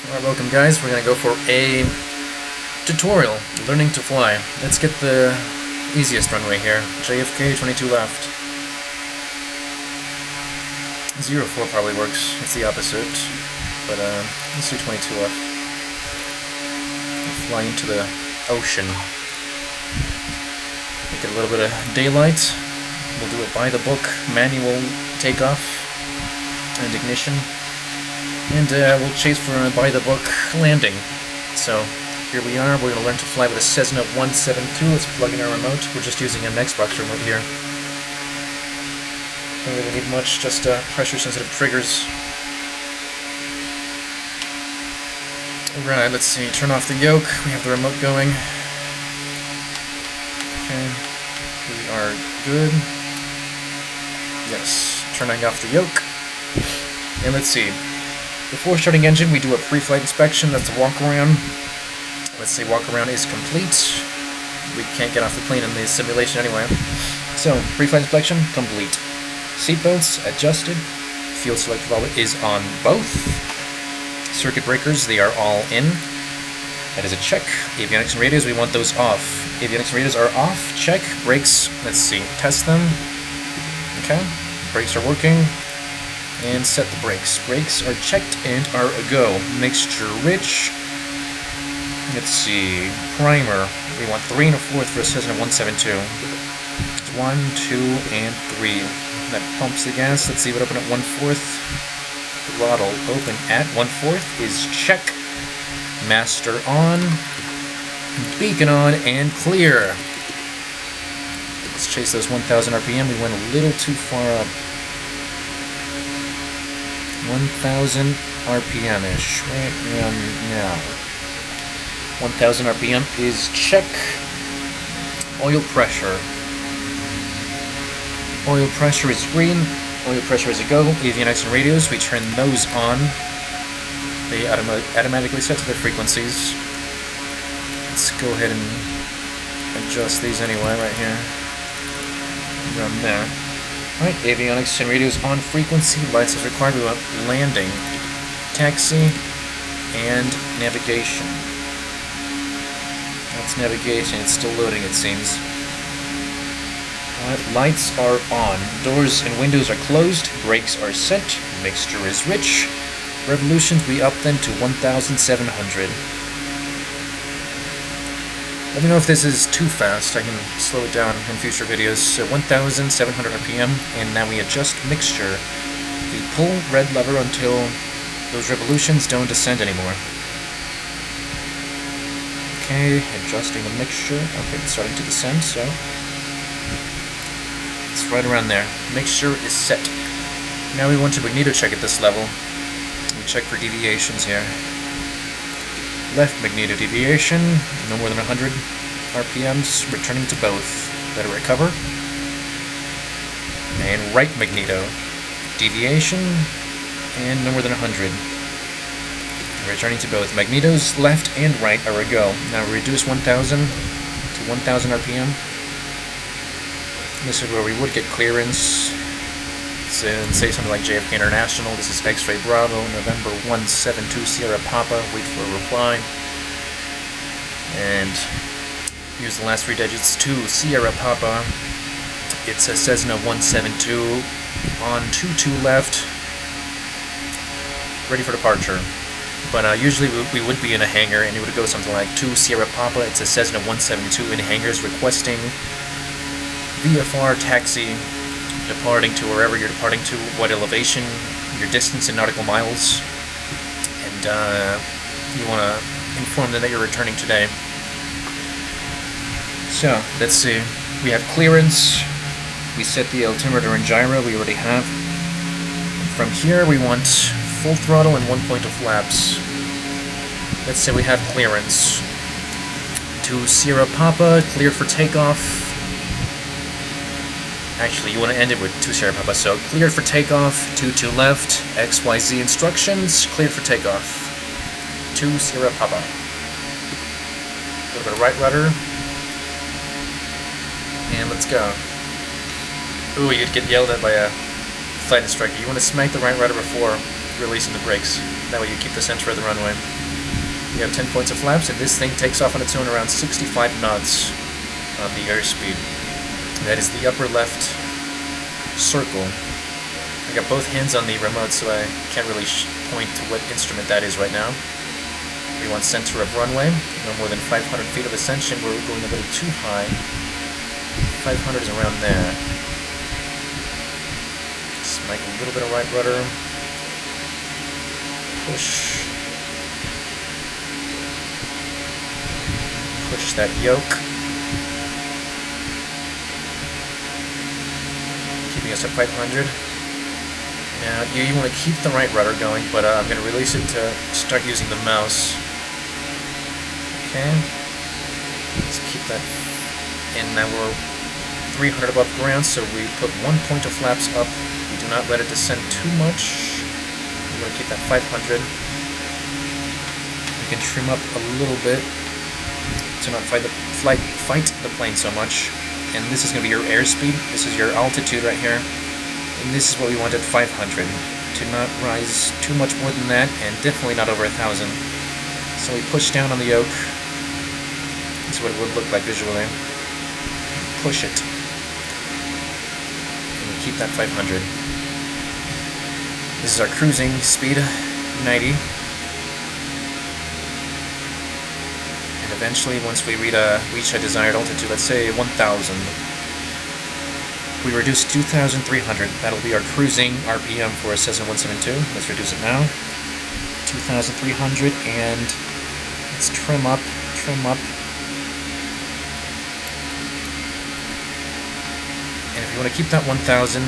Alright, welcome guys. We're gonna go for a tutorial, learning to fly. Let's get the easiest runway here. JFK, 22 left. 04 probably works. It's the opposite. But let's do 22 left. We'll fly into the ocean. Make it a little bit of daylight. We'll do it by the book, manual takeoff and ignition. And we'll chase for a by-the-book landing. So, here we are. We're going to learn to fly with a Cessna 172. Let's plug in our remote. We're just using an Xbox remote here. Don't really need much, just pressure-sensitive triggers. Alright, let's see. Turn off the yoke. We have the remote going. Okay. We are good. Yes. Turning off the yoke. And let's see. Before starting engine, we do a pre-flight inspection. That's a walk-around. Let's say walk-around is complete. We can't get off the plane in the simulation anyway. So, pre-flight inspection, complete. Seatbelts, adjusted. Fuel select valve is on both. Circuit breakers, they are all in. That is a check. Avionics and radios, we want those off. Avionics and radios are off. Check. Brakes, let's see. Test them. Okay. Brakes are working. And set the brakes. Brakes are checked and are a go. Mixture rich. Let's see. Primer. We want 3 1/4 for a Cessna 172. 1, 2, and 3. That pumps the gas. Let's see what open at 1/4. Throttle open at 1/4 is check. Master on. Beacon on and clear. Let's chase those 1,000 RPM. We went a little too far up. 1,000 RPM-ish, right around now. 1,000 RPM is check. Oil pressure. Oil pressure is green. Oil pressure is a go. Avionics and radios, we turn those on. They automatically set to their frequencies. Let's go ahead and adjust these anyway, right here. Around there. Alright, avionics and radios on frequency, lights as required. We want landing, taxi, and navigation. That's navigation, it's still loading it seems. Alright, lights are on. Doors and windows are closed, brakes are set, mixture is rich. Revolutions, we up them to 1,700. Let me know if this is too fast. I can slow it down in future videos. So 1,700 RPM, and now we adjust mixture. We pull red lever until those revolutions don't descend anymore. Okay, adjusting the mixture. Okay, it's starting to descend, so it's right around there. Mixture is set. Now we want to magneto check at this level. We check for deviations here. Left magneto deviation, no more than 100 RPMs, returning to both. Better recover. And right magneto deviation, and no more than 100. Returning to both. Magnetos left and right are a go. Now reduce 1,000 to 1,000 RPM. This is where we would get clearance. And say something like JFK International, this is X-Ray Bravo, November 172 Sierra Papa, wait for a reply. And use the last 3 digits to Sierra Papa. It's a Cessna 172 on 22 left, ready for departure. But usually we would be in a hangar and it would go something like to Sierra Papa, it's a Cessna 172 in hangars requesting VFR taxi. Departing to wherever you're departing to, what elevation, your distance in nautical miles, and you want to inform them that you're returning today. So, let's see. We have clearance. We set the altimeter and gyro, we already have. And from here, we want full throttle and 1 point of flaps. Let's say we have clearance. To Sierra Papa, cleared for takeoff. Actually, you want to end it with 2 Sierra Papa, so cleared for takeoff, 22 left, XYZ instructions, cleared for takeoff, 2 Sierra Papa. A little bit of right rudder, and let's go. Ooh, you'd get yelled at by a flight instructor. You want to smack the right rudder before releasing the brakes. That way you keep the center of the runway. You have 10 points of flaps, and this thing takes off on its own around 65 knots on the airspeed. That is the upper left circle. I got both hands on the remote, so I can't really point to what instrument that is right now. We want center of runway, no more than 500 feet of ascension. We're going a little too high. 500 is around there. Just make a little bit of right rudder. Push. Push that yoke. Keeping us at 500. Now, you want to keep the right rudder going, but I'm going to release it to start using the mouse. Okay. Let's keep that. And now we're 300 above ground, so we put 1 point of flaps up. We do not let it descend too much. We want to keep that 500. We can trim up a little bit to not fight the plane so much. And this is going to be your airspeed. This is your altitude right here. And this is what we want at 500. To not rise too much more than that, and definitely not over 1,000. So we push down on the yoke. This is what it would look like visually. Push it. And we keep that 500. This is our cruising speed, 90. And eventually, once we reach a desired altitude, let's say 1,000, we reduce 2,300. That'll be our cruising RPM for a Cessna 172. Let's reduce it now. 2,300, and let's trim up. And if you want to keep that 1,000,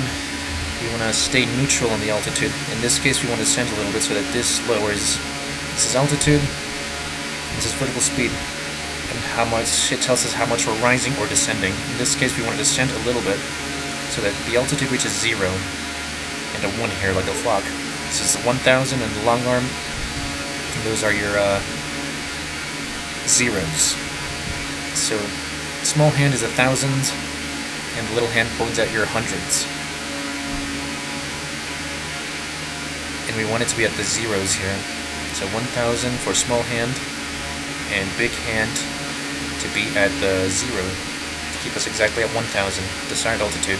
you want to stay neutral on the altitude. In this case, we want to descend a little bit so that this lowers. This is altitude. This is vertical speed. And how much it tells us how much we're rising or descending. In this case, we want to descend a little bit so that the altitude reaches 0 and a 1 here, like a flock. This is 1,000 and the long arm. And those are your zeros. So small hand is 1,000. And the little hand points at your hundreds. And we want it to be at the zeros here. So 1,000 for small hand, and big hand to be at the 0. To keep us exactly at 1,000, desired altitude.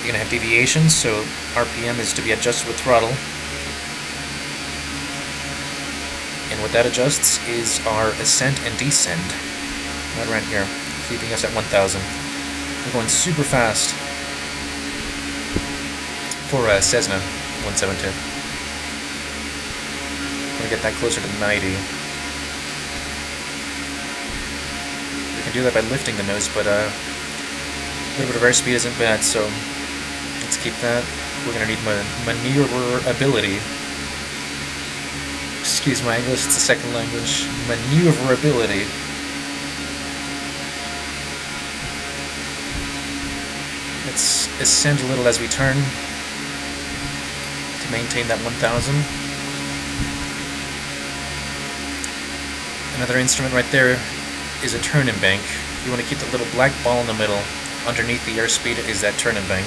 You're going to have deviations, so RPM is to be adjusted with throttle. And what that adjusts is our ascent and descend. Right around here. Keeping us at 1,000. We're going super fast for a Cessna 172. We're going to get that closer to 90. We can do that by lifting the nose, but a little bit of airspeed isn't bad, so let's keep that. We're going to need maneuverability. Excuse my English, it's a second language. Maneuverability. Let's ascend a little as we turn to maintain that 1,000. Another instrument right there is a turn-in bank. You want to keep the little black ball in the middle. Underneath the airspeed is that turn-in bank.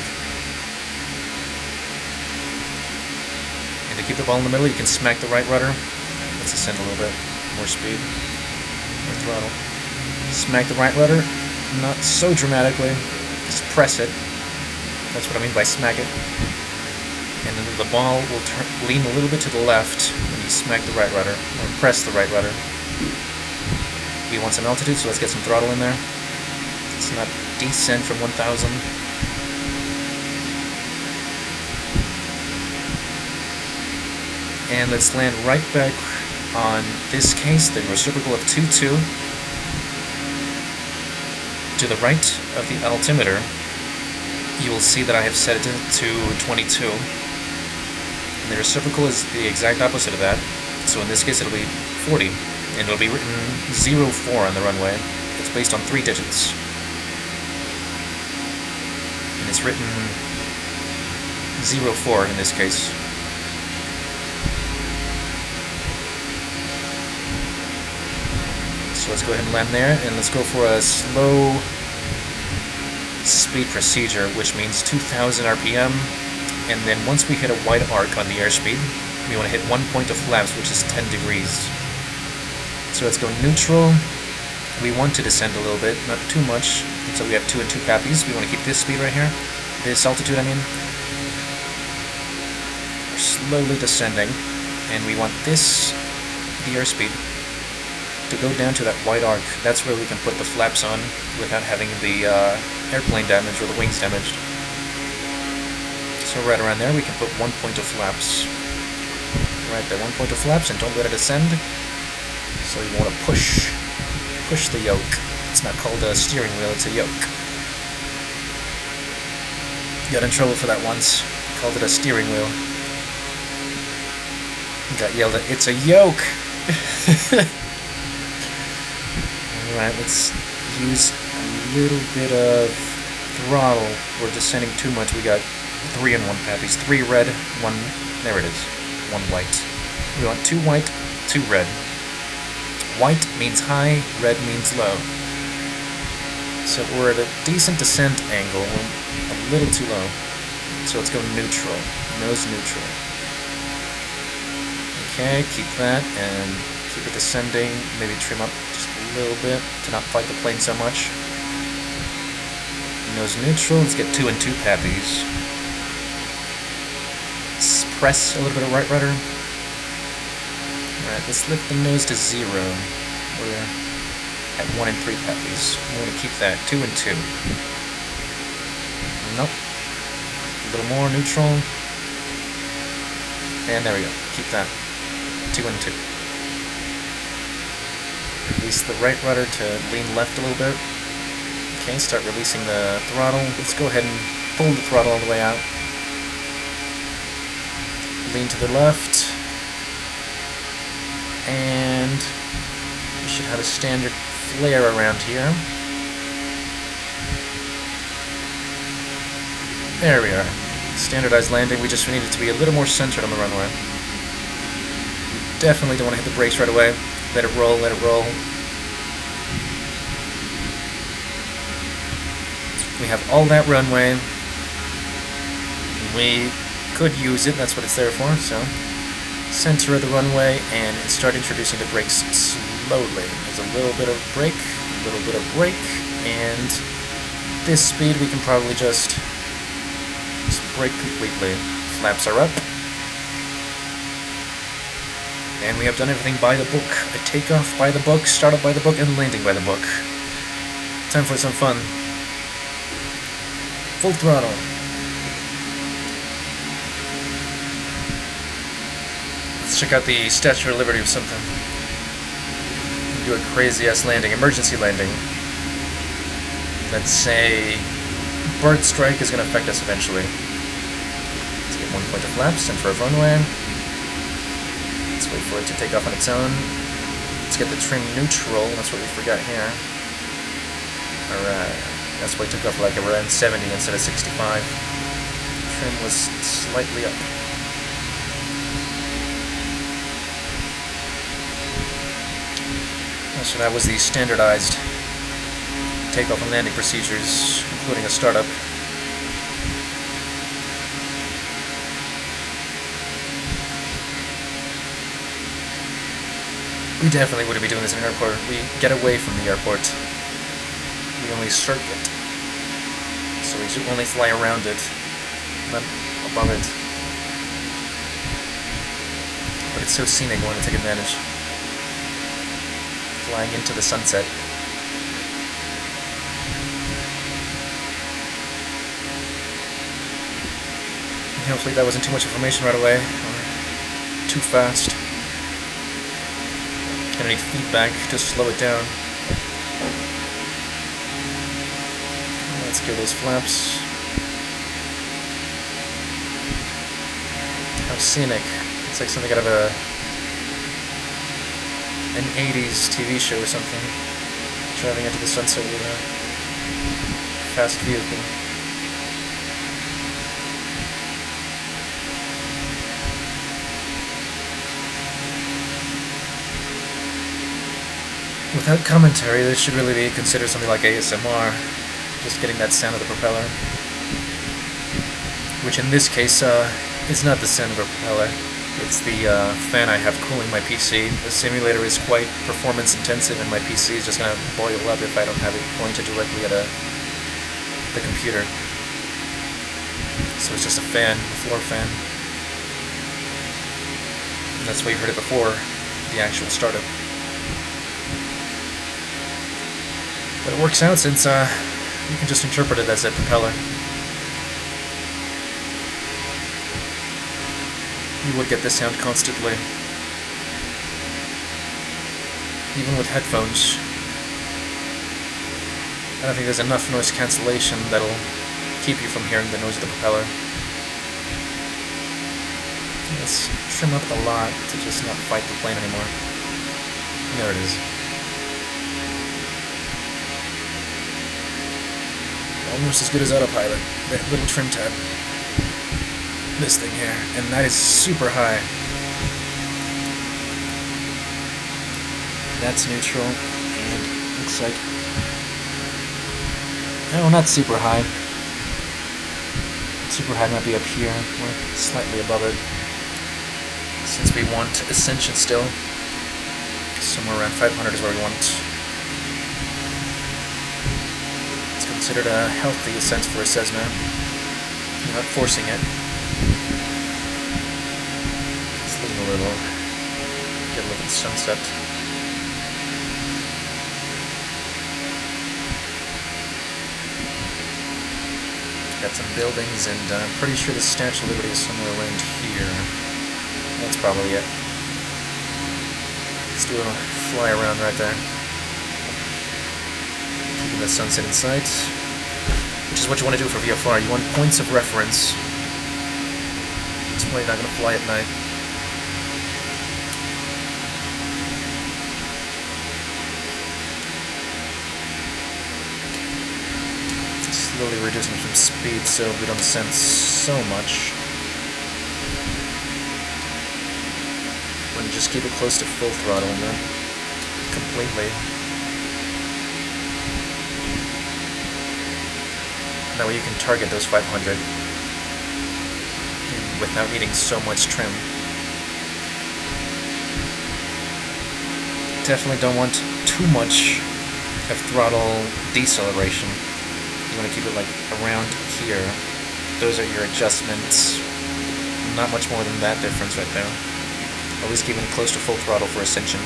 And to keep the ball in the middle, you can smack the right rudder. Let's ascend a little bit. More speed. More throttle. Smack the right rudder. Not so dramatically. Just press it. That's what I mean by smack it. And then the ball will lean a little bit to the left when you smack the right rudder, or press the right rudder. We want some altitude, so let's get some throttle in there. Let's not descend from 1,000. And let's land right back on this case, the reciprocal of 2-2. To the right of the altimeter, you will see that I have set it to 22. And the reciprocal is the exact opposite of that. So in this case it'll be 40. And it'll be written 04 on the runway. It's based on 3 digits. And it's written 04 in this case. So let's go ahead and land there, and let's go for a slow speed procedure, which means 2,000 RPM, And then once we hit a wide arc on the airspeed, we want to hit 1 point of flaps, which is 10 degrees. So let's go neutral. We want to descend a little bit, not too much. And so we have 2 and 2 pappies. We want to keep this speed right here. This altitude, I mean. We're slowly descending. And we want this, the airspeed, to go down to that wide arc. That's where we can put the flaps on without having the airplane damage or the wings damaged. So right around there we can put 1 point of flaps. Right there, 1 point of flaps, and don't let it ascend. So you want to push the yoke. It's not called a steering wheel, it's a yoke. Got in trouble for that once. Called it a steering wheel. Got yelled at, it's a yoke! Alright, let's use a little bit of throttle. We're descending too much. We got 3 and 1 pappies. 3 red, 1... There it is. 1 white. We want 2 white, 2 red. White means high, red means low. So we're at a decent descent angle. We're a little too low. So let's go neutral. Nose neutral. Okay, keep that, and keep it descending. Maybe trim up just a little bit to not fight the plane so much. Nose neutral. Let's get 2 and 2 pappies. Let's press a little bit of right rudder. Alright, let's lift the nose to 0. We're at 1 and 3 pappies. I'm going to keep that 2 and 2. Nope. A little more neutral. And there we go. Keep that. 2 and 2. Release the right rudder to lean left a little bit. Okay, start releasing the throttle. Let's go ahead and pull the throttle all the way out. Lean to the left. And we should have a standard flare around here. There we are. Standardized landing. We just need it to be a little more centered on the runway. Definitely don't want to hit the brakes right away. Let it roll, let it roll. We have all that runway. We could use it, that's what it's there for, so center of the runway and start introducing the brakes slowly. There's a little bit of brake, a little bit of brake, and this speed we can probably just brake completely. Flaps are up. And we have done everything by the book. A takeoff by the book, startup by the book, and landing by the book. Time for some fun. Full throttle. Let's check out the Statue of Liberty or something. Do a crazy-ass landing, emergency landing. Let's say bird strike is going to affect us eventually. Let's get 1 point of flaps, center of runway. Let's wait for it to take off on its own. Let's get the trim neutral, that's what we forgot here. Alright, that's why it took off like around 70 instead of 65. Trim was slightly up. So that was the standardized takeoff and landing procedures, including a startup. We definitely wouldn't be doing this in an airport. We get away from the airport. We only circuit. So we should only fly around it, not above it. But it's so scenic, I want to take advantage. Flying into the sunset. Hopefully that wasn't too much information right away, or too fast. Gonna need feedback to slow it down. Let's give those flaps. How scenic. It's like something out of an 80s TV show or something. Driving into the sunset with a fast vehicle. Without commentary, this should really be considered something like ASMR. Just getting that sound of the propeller. which in this case is not the sound of a propeller. It's the fan I have cooling my PC. The simulator is quite performance intensive, and my PC is just going to boil up if I don't have it pointed directly at the computer. So it's just a fan, a floor fan. And that's why you heard it before the actual startup. But it works out since you can just interpret it as a propeller. You would get this sound constantly. Even with headphones. I don't think there's enough noise cancellation that'll keep you from hearing the noise of the propeller. Let's trim up a lot to just not fight the plane anymore. There it is. Almost as good as autopilot. That little trim tab. This thing here, and that is super high. That's neutral, and looks like... No, not super high. Super high might be up here, or slightly above it. Since we want Ascension still, somewhere around 500 is where we want. It's considered a healthy ascent for a Cessna. You're not forcing it. Let's leave a little, get a look at the sunset. Got some buildings, and I'm pretty sure the Statue of Liberty is somewhere around here. That's probably it. Let's do a fly around right there. Keeping the sunset in sight. Which is what you want to do for VFR. You want points of reference. That's why you're not going to fly at night. Slowly reducing from speed so we don't sense so much. When you just keep it close to full throttle and then completely. That way you can target those 500 without needing so much trim. Definitely don't want too much of throttle deceleration. You want to keep it like around here. Those are your adjustments. Not much more than that difference right there. Always keeping it close to full throttle for Ascension.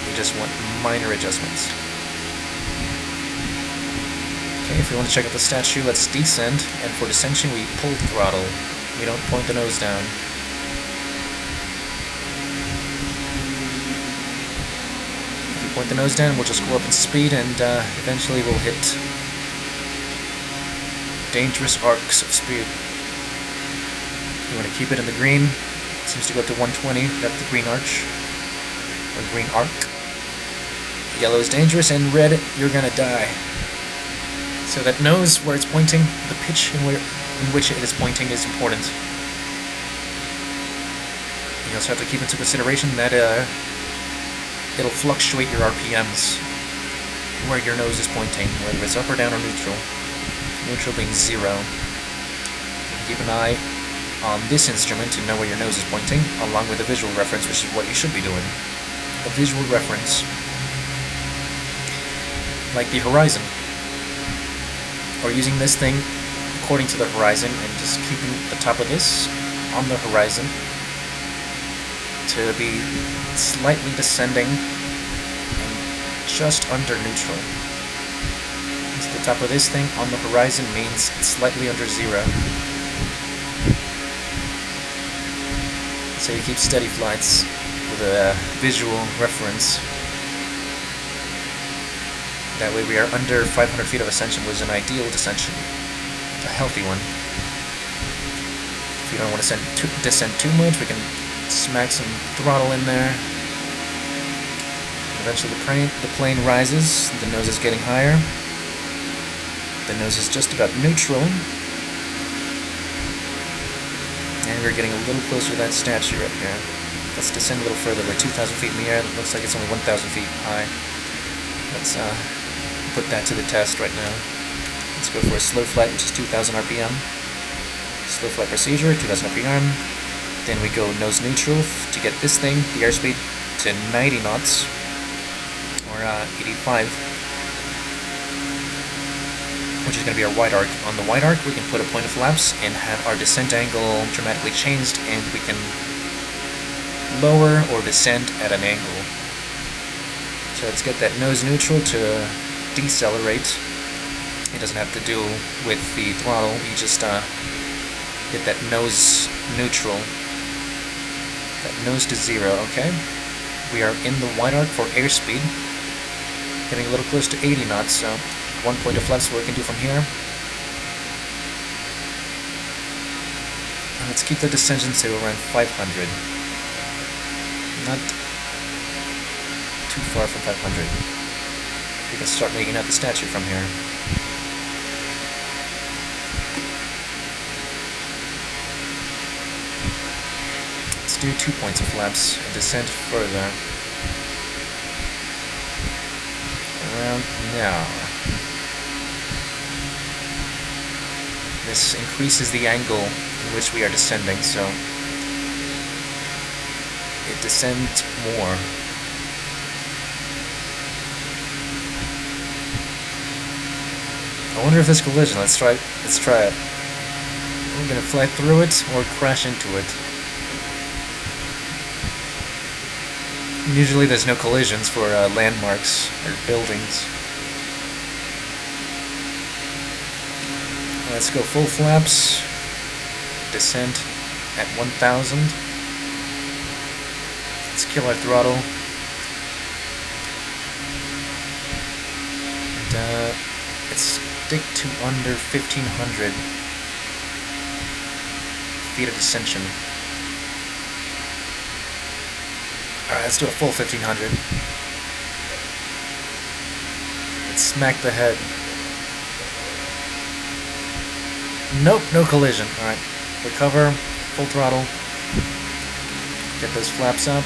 You just want minor adjustments. Okay, if we want to check out the statue, let's descend, and for descension we pull the throttle. We don't point the nose down. Point the nose down, we'll just go up in speed, and eventually we'll hit dangerous arcs of speed. You want to keep it in the green. It seems to go up to 120. That's the green arch, or green arc. Yellow is dangerous, and red, you're gonna die. So that nose where it's pointing, the pitch in which it is pointing is important. You also have to keep into consideration that it'll fluctuate your RPMs where your nose is pointing, whether it's up or down or neutral. Neutral being 0. Keep an eye on this instrument to know where your nose is pointing, along with a visual reference, which is what you should be doing. A visual reference. Like the horizon. Or using this thing according to the horizon and just keeping the top of this on the horizon to be slightly descending and just under neutral. So the top of this thing on the horizon means it's slightly under 0. So you keep steady flights with a visual reference. That way we are under 500 feet of ascension, was an ideal descension. A healthy one. If you don't want to descend too much, we can smack some throttle in there. Eventually the plane rises, the nose is getting higher. The nose is just about neutral. And we're getting a little closer to that statue right here. Let's descend a little further. We're 2,000 feet in the air. It looks like it's only 1,000 feet high. Let's put that to the test right now. Let's go for a slow flight, which is 2,000 RPM. Slow flight procedure, 2,000 RPM. Then we go nose neutral to get this thing, the airspeed, to 90 knots, or 85, which is going to be our wide arc. On the wide arc, we can put a point of flaps and have our descent angle dramatically changed, and we can lower or descend at an angle. So let's get that nose neutral to decelerate. It doesn't have to do with the throttle, you just get that nose neutral, that nose to 0, okay? We are in the wide arc for airspeed, getting a little close to 80 knots, so one point of flaps what we can do from here. And let's keep the descension to around 500. Not too far from 500. We can start making out the statue from here. Let's do 2 points of flaps and descend further. Around now. This increases the angle in which we are descending, so it descends more. I wonder if there's collision. Let's try it. We're gonna fly through it or crash into it. Usually there's no collisions for landmarks or buildings. Let's go full flaps. Descent at 1,000. Let's kill our throttle. And let's stick to under 1,500 feet of descension. Alright, let's do a full 1,500. Let's smack the head. Nope, no collision. Alright, recover, full throttle. Get those flaps up.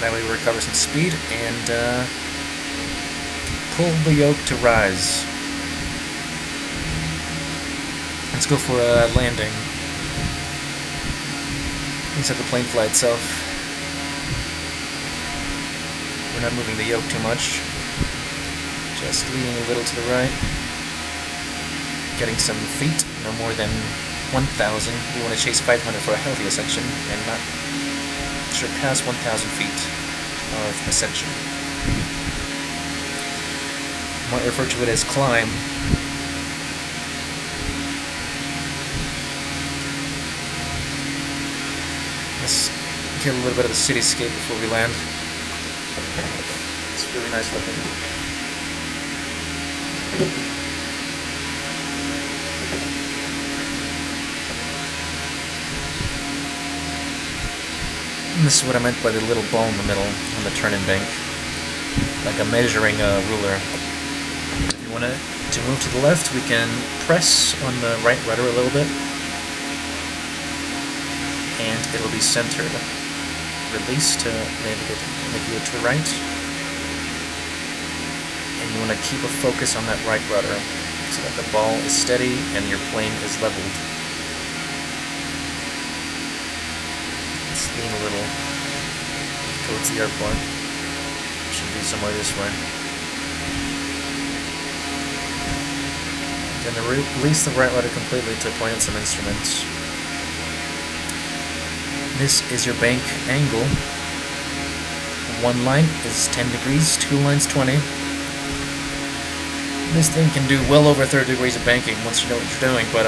That way we recover some speed and pull the yoke to rise. Let's go for a landing. Inside the plane fly itself. We're not moving the yoke too much. Just leaning a little to the right. Getting some feet, no more than 1,000. We want to chase 500 for a healthy ascension and not surpass 1,000 feet of ascension. I might refer to it as climb. Let's get a little bit of the cityscape before we land. It's really nice looking. And this is what I meant by the little ball in the middle on the turn-in bank, like a measuring ruler. If you want to move to the left, we can press on the right rudder a little bit, and it'll be centered. Release to navigate to the right, and you want to keep a focus on that right rudder so that the ball is steady and your plane is leveled. Let's lean a little towards the airport. Should be somewhere this way. Then release the right rudder completely to point at some instruments. This is your bank angle. One line is 10 degrees, two lines 20. This thing can do well over 30 degrees of banking once you know what you're doing, but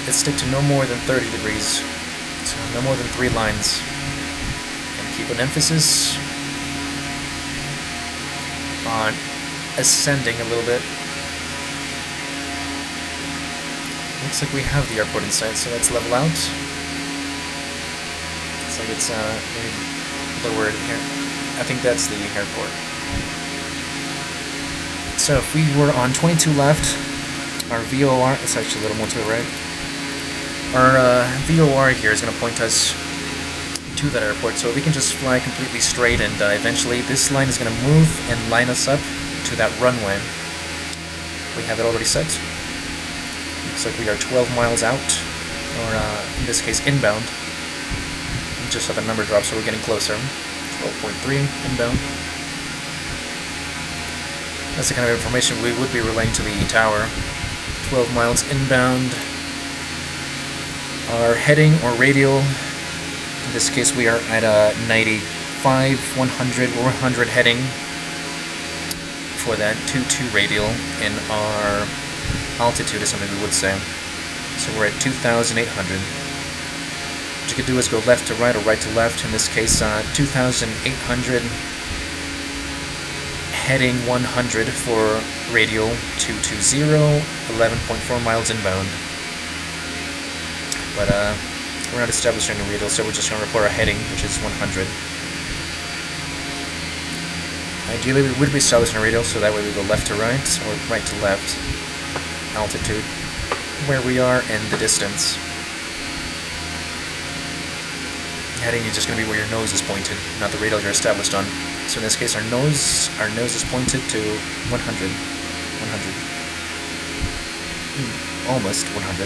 let's stick to no more than 30 degrees. So no more than 3 lines. And keep an emphasis on ascending a little bit. Looks like we have the airport in sight, so let's level out. Looks like it's maybe lower here. I think that's the airport. So if we were on 22 left, our VOR, it's actually a little more to the right. Our VOR here is going to point us to that airport, so we can just fly completely straight, and eventually this line is going to move and line us up to that runway. we have it already set. Looks like we are 12 miles out, or in this case inbound. We just have a number drop, so we're getting closer. 12.3 inbound. That's the kind of information we would be relaying to the tower. 12 miles inbound. Our heading or radial, in this case we are at 95, 100, or 100 heading for that 2-2 radial, and our altitude is something we would say. So we're at 2,800. What you could do is go left to right or right to left. In this case, 2,800 heading 100 for radial 220, 11.4 miles inbound. But we're not establishing a radial, so we're just going to report our heading, which is 100. Ideally, we would be establishing a radial, so that way we go left to right, or right to left. Altitude, where we are, and the distance. Heading is just going to be where your nose is pointed, not the radial you're established on. So in this case, our nose is pointed to 100. 100. Almost 100.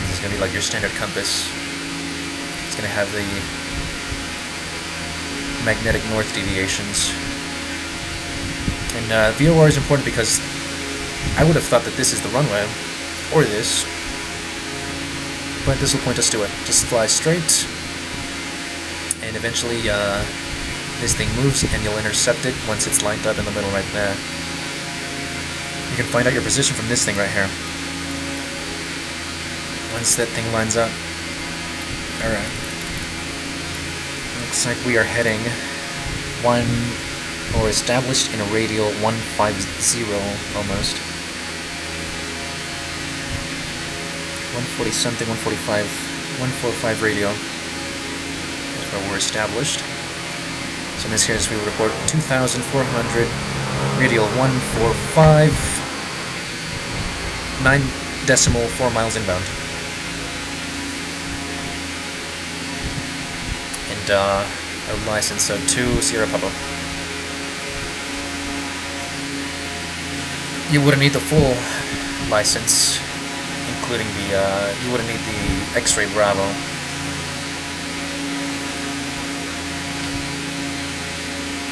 This is going to be like your standard compass. It's going to have the magnetic north deviations. And VOR is important because I would have thought that this is the runway, or this, but this will point us to it. Just fly straight, and eventually this thing moves and you'll intercept it once it's lined up in the middle right there. You can find out your position from this thing right here. Once that thing lines up. Alright. Looks like we are heading established in a radial 150 almost. 140 something, 145, 145 radial. That's where we're established. So in this case we would report 2,400, radial 145, 9.4 miles inbound. And a license, so 2 Sierra Papa. You wouldn't need the full license, including the, you wouldn't need the X-ray Bravo.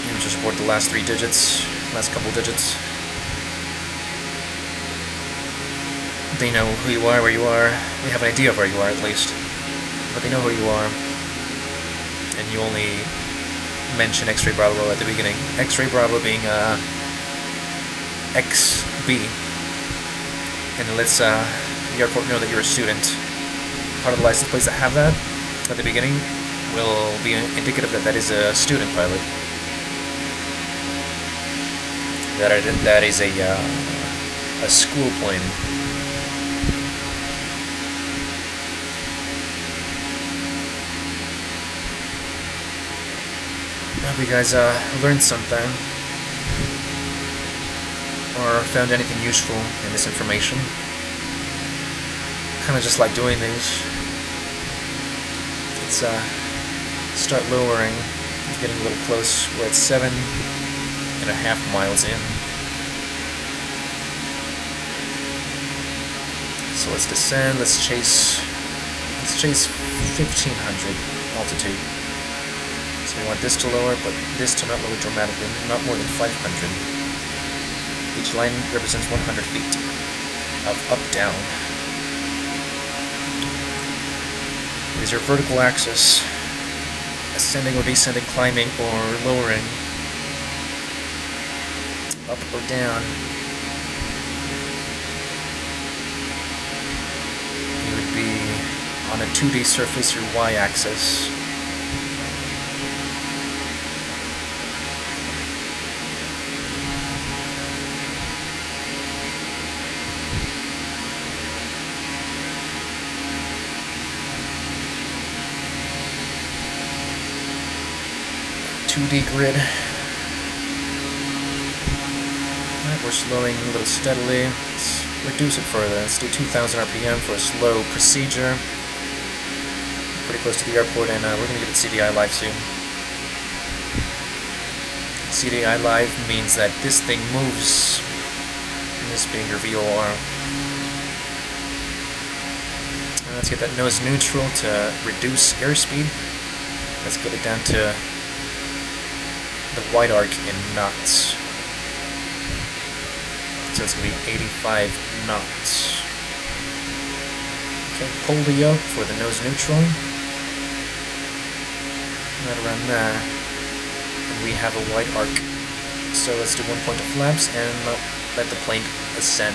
You would just report the last 3 digits, last couple digits. They know who you are, where you are. They have an idea of where you are, at least. But they know who you are. And you only mention X-ray Bravo at the beginning. X-ray Bravo being XB. And it lets the airport know that you're a student. Part of the license plates that have that at the beginning will be indicative that that is a student pilot. That is a school plane. I hope you guys learned something, or found anything useful in this information. Kind of just like doing these. Let's start lowering. It's getting a little close. We're at 7.5 miles in. So let's descend. Let's chase 1,500 altitude. So we want this to lower, but this to not lower dramatically, not more than 500. Each line represents 100 feet of up-down. It is your vertical axis, ascending or descending, climbing or lowering, up or down. You would be on a 2D surface, your y-axis. Grid. Alright, we're slowing a little steadily. Let's reduce it further. Let's do 2,000 RPM for a slow procedure. Pretty close to the airport, and we're going to get it CDI live soon. CDI live means that this thing moves this being your VOR. Let's get that nose neutral to reduce airspeed. Let's get it down to the wide arc in knots. So it's going to be 85 knots. Okay, pull the yoke for the nose neutral. Right around there. And we have a wide arc. So let's do 1 point of flaps and let the plane ascend.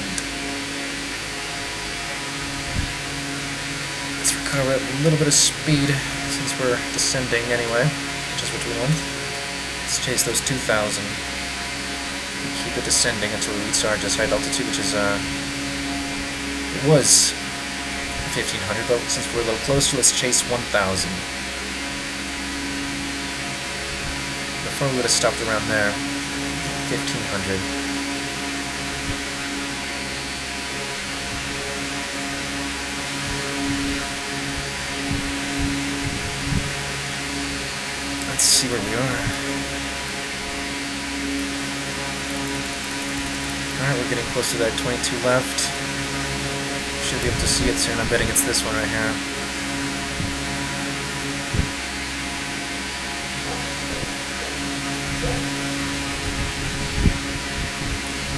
Let's recover a little bit of speed since we're descending anyway, which is what we want. Let's chase those 2,000. Keep it descending until we reach our desired altitude, which is, it was 1,500, but since we're a little closer, let's chase 1,000. Before we would have stopped around there, 1,500. Let's see where we are. Alright, we're getting close to that 22 left. Should be able to see it soon. I'm betting it's this one right here.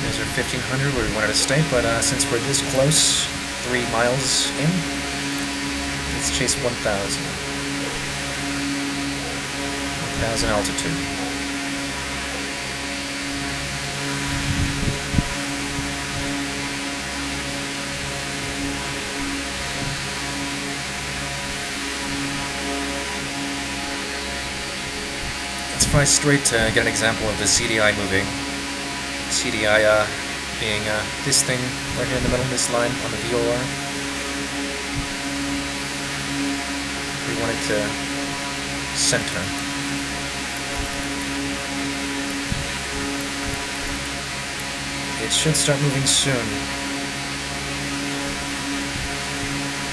There's our 1,500 where we wanted to stay, but since we're this close, 3 miles in, let's chase 1,000. 1,000 altitude. Let's fly straight to get an example of the CDI moving. CDI being this thing right here in the middle, this line on the VOR. We want it to center. It should start moving soon.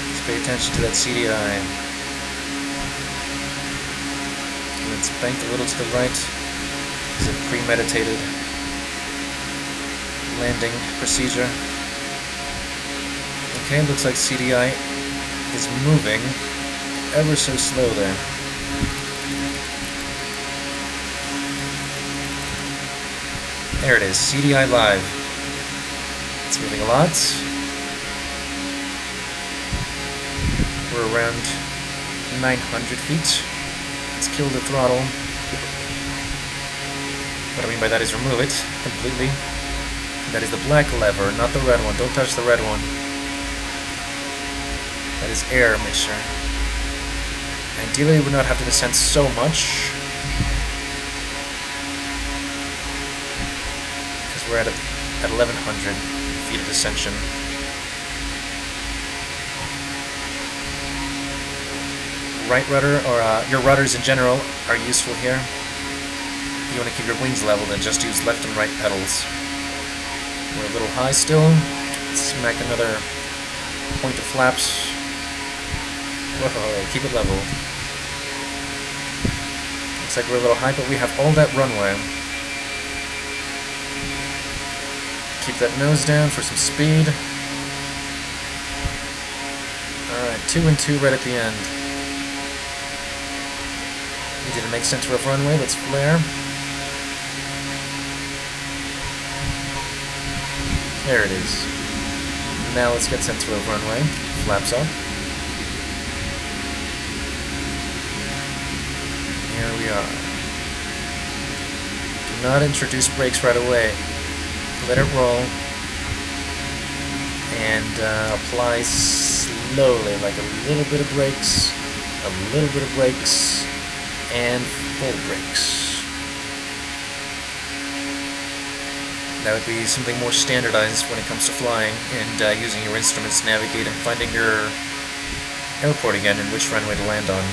Let's pay attention to that CDI. Let's bank a little to the right. It's a premeditated landing procedure. Okay, looks like CDI is moving ever so slow there. There it is, CDI live. It's moving a lot. We're around 900 feet. Let's kill the throttle. What I mean by that is remove it completely. That is the black lever, not the red one. Don't touch the red one. That is air mixture. Ideally, we would not have to descend so much. Because we're at 1,100 feet of descension. Right rudder, or your rudders in general, are useful here. If you want to keep your wings level, then just use left and right pedals. We're a little high still. Let's smack another point of flaps. Whoa, keep it level. Looks like we're a little high, but we have all that runway. Keep that nose down for some speed. Alright, 2 and 2 right at the end. We did make center of runway, let's flare. There it is. Now let's get center of runway. Flaps up. Here we are. Do not introduce brakes right away. Let it roll. And apply slowly, like a little bit of brakes, a little bit of brakes, and full brakes. That would be something more standardized when it comes to flying and using your instruments to navigate and finding your airport again and which runway to land on.